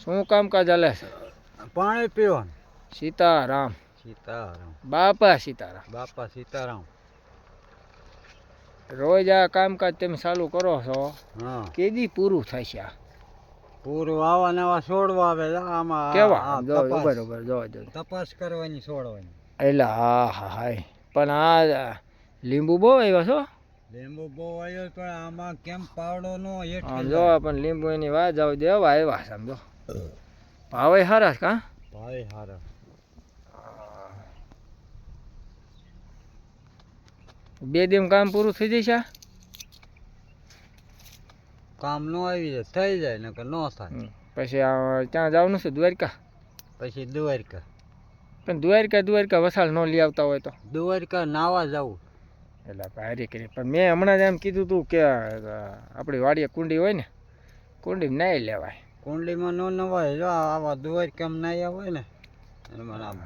શું કામકાજ ચાલે છે? પાણી પીવાનું. સીતારામ. સીતારામ. બાપા સીતારામ. બાપા સીતારામ. રોજ આ કામકાજ તમે ચાલુ કરો છો, હા. કેદી પૂરું થાય છે? પૂરું આવા નવા છોડવા આવે આમાં. કેવા બરોબર જો તપાસ કરવાની છોડવાની. એટલે હા હા હાય, પણ આ લીંબુ બહુ આવ્યા છો. લીંબુ બહુ આવ્યો પણ આમાં કેમ પાવડો નો આમ જો પણ લીંબુ એની વાત જાવ દેવા આવ્યા સમજો. ભાવે સારા કા? ભાવે સારા. બે દિન કામ પૂરું થઈ જશે. કામ નો આવી જાય થઈ જાય ને કે નો થાય. પછી ત્યાં જવાનું છે દ્વારકા. પછી દ્વારકા. પણ દ્વારકા વસાળ ન લઈ આવતા હોય તો દ્વારકા નાવા જવું. એટલે હારી કરી, પણ મેં હમણાં જ એમ કીધું તું કે આપણી વાડીએ કુંડી હોય ને, કુંડી નાહી લેવાય. કુંડીમાં નો નવાય, જો આવા દ્વારકામાં નાહ્યા હોય ને એમાં.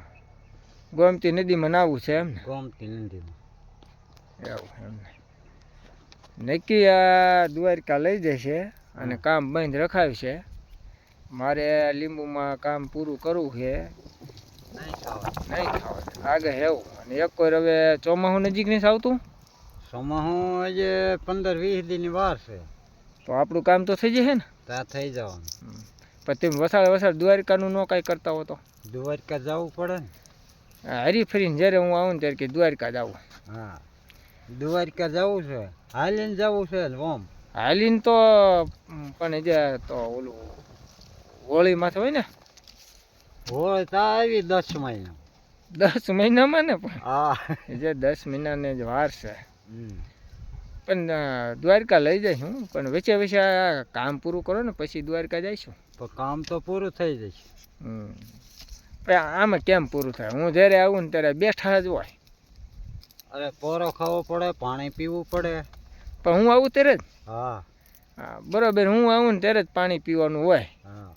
ગોમતી નદીમાં નાવું છે એમ ને? ગોમતી નદીમાં. એવું એમને નક્કી આ દ્વારકા લઈ જશે અને કામ બંધ રખાવશે. મારે લીંબુમાં કામ પૂરું કરવું છે. નહીં થવા આગળ હેવું. અને એક કોઈ હવે ચોમાસું નજીક નથી આવતું. ચોમાસું આજે 15-20 દીની વાર છે. તો આપણું કામ તો થઈ જશે ને? ત્યાં થઈ જવાનું. પણ તમે વસાળ દ્વારકાનું ન કાંઈ કરતા હો તો? દ્વારકા જવું પડે ને. હરી ફરીને જ્યારે હું આવું ને ત્યારે કે દ્વારકા જાવું. હા, દ્વારકા જવું છે. હાલીને જવું છે ઓમ. હાલીને તો પણ જે તો ઓલું હોળી માથે હોય ને. હોળી તો આવી 10 મહિના. 10 મહિનામાં ને પણ હા, જે 10 મહિનાને જ વાર છે. પણ દ્વારકા લઈ જઈશું, પણ વચ્ચે કામ પૂરું કરો ને પછી દ્વારકા જઈશું. પણ કામ તો પૂરું થઈ જશે. આમાં કેમ પૂરું થાય? હું જ્યારે આવું ને ત્યારે બેઠા જ હોય. અરે પોરો ખાવો પડે, પાણી પીવું પડે. પણ હું આવું ત્યારે જ. હા હા બરાબર, હું આવું ને ત્યારે જ પાણી પીવાનું હોય. હા,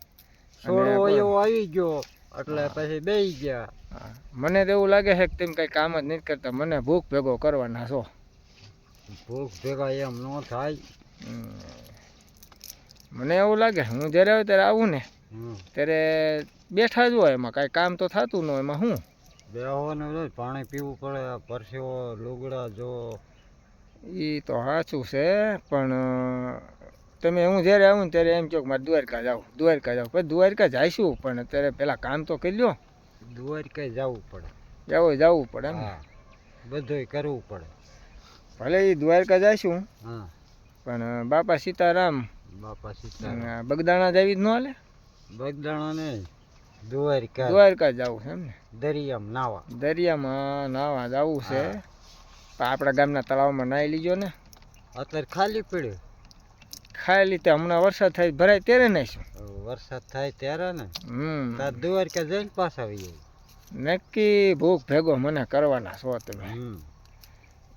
છોડો એવો આવી ગયો એટલે પછી બેસી ગયા. મને તો એવું લાગે છે કે તમે કઈ કામ જ નથી કરતા, મને ભૂખ ભેગો કરવાના છો. ભૂખ ભેગા એમ ન થાય. મને એવું લાગે હું જ્યારે આવે ત્યારે આવું ને ત્યારે બેઠા જ હોય, એમાં કાંઈ કામ તો થતું ન હોય. એમાં શું બેહવાનું, પાણી પીવું પડે, પરસેવો લુગડા જો. એ તો સાચું છે, પણ તમે હું જ્યારે આવું ને ત્યારે એમ કહો કે મારે દ્વારકા જાઉં. પછી દ્વારકા જઈશું, પણ અત્યારે પહેલાં કામ તો કરી લો. દ્વારકા જવું પડે. જવું પડે એમ ને? બધુંય કરવું પડે. ભલે એ દ્વારકા જઈશું, હા, પણ બાપા સીતારામ. બાપા સીતારામ. બગદાણા જાવી જ ન હાલે? બગદાણા નહીં, દ્વારકા. દ્વારકા જવું છે એમ ને? દરિયામાં નાવા. દરિયામાં નાવા જવું છે. આપણા ગામના તળાવમાં નાહી લીજો ને. અત્યારે ખાલી પડ્યું. ખાલી તે હમણાં વરસાદ થાય ભરાય ત્યારે નાહીશું. વરસાદ થાય ત્યારે ને. દ્વારકા જઈને પાછા આવીએ. નક્કી ભૂખ ભેગો મને કરવાના છો તમે.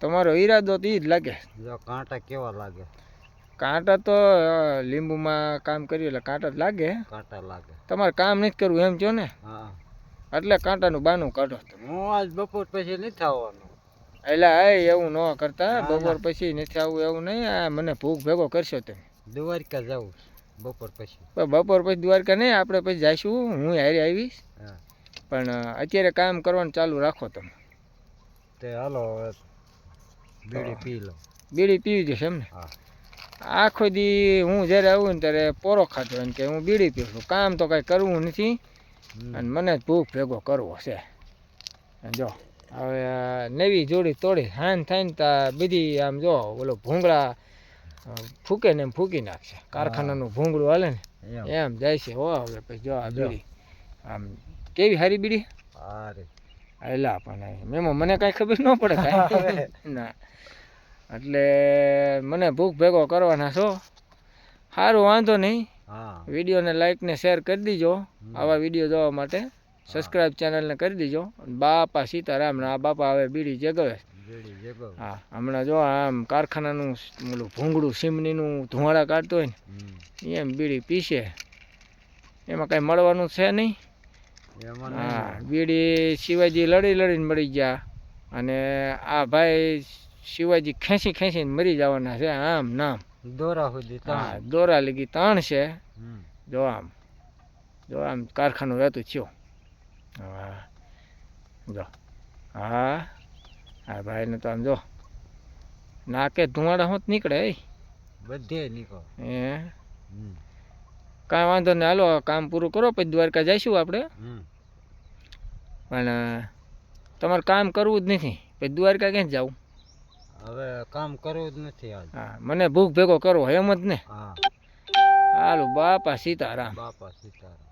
તમારો ઈરાદો તો ઈ જ લાગે. જો કાંટા કેવા લાગે. કાંટા તો લીંબુમાં કામ કર્યું એટલે કાંટા જ લાગે. કાંટા લાગે. તમારે કામ નથી કરવું એમ છો ને? હા, એટલે કાંટાનું બાનું કાઢો. હું આજ બપોર પછી નથી આવવાનું. એટલે એવું ન કરતા, બપોર પછી નથી આવવું એવું નહીં. મને ભૂખ ભેગો કરશો તમે. દ્વારકા જવું બપોર પછી. બપોર પછી દ્વારકા નહીં, આપણે પછી જઈશું. હું હારે આવીશ, પણ અત્યારે કામ કરવાનું ચાલુ રાખો તમે. તે હાલો બીડી પી લો. બીડી પીવી જશે એમ ને? આખો દી હું જ્યારે આવું ને ત્યારે પોરો ખાતો એમ કે હું બીડી પીવું છું. કામ તો કાંઈ કરવું નથી અને મને જ ભૂખ ભેગો કરવો છે. જો હવે નવી જોડી તોડી હાન થાય ને તા બધી આમ જો ઓલો ભૂંગળા ફૂકે ને એમ ફૂકી નાખશે. કારખાનાનું ભૂંગળું હાલે ને એમ જાય છે. હો હવે પછી જો આ બીડી આમ કેવી સારી બીડી. એલા પણ મેમો મને કાંઈ ખબર ન પડે ના, એટલે મને ભૂખ ભેગો કરવાના છો. સારું, વાંધો નહીં. વિડીયોને લાઈક ને શેર કરી દીજો. આવા વિડીયો જોવા માટે સબસ્ક્રાઈબ ચેનલને કરી દીજો. બાપા સીતારામ. આ બાપા હવે બીડી જગાવે. હા, હમણાં જો આમ કારખાનાનું ઓલું ભૂંગળું સીમનીનું ધુવાડા કાઢતો હોય ને એમ બીડી પીશે. એમાં કાંઈ મળવાનું છે નહીં. હા, બીડી શિવાજી લડીને મળી ગયા અને આ ભાઈ શિવાજી ખેંચીને મરી જવાના છે. આમ નામ દોરા સુધી. હા, દોરા લગી તાણ છે. જો આમ જો આમ કારખાનું રહેતું થયું. હા જો હા હા ભાઈને તો આમ જો નાકે ધુવાડા હોત નીકળે એ બધે નીકળો. હે કાંઈ વાંધો નહીં, હાલો કામ પૂરું કરો પછી દ્વારકા જઈશું આપણે. પણ તમારે કામ કરવું જ નથી પછી દ્વારકા ક્યાં જવું? હવે કામ કરવું જ નથી આજ. હા મને ભૂખ ભેગો કરવો એમ જ ને. હા હાલો બાપા સીતારામ. બાપા સીતારામ.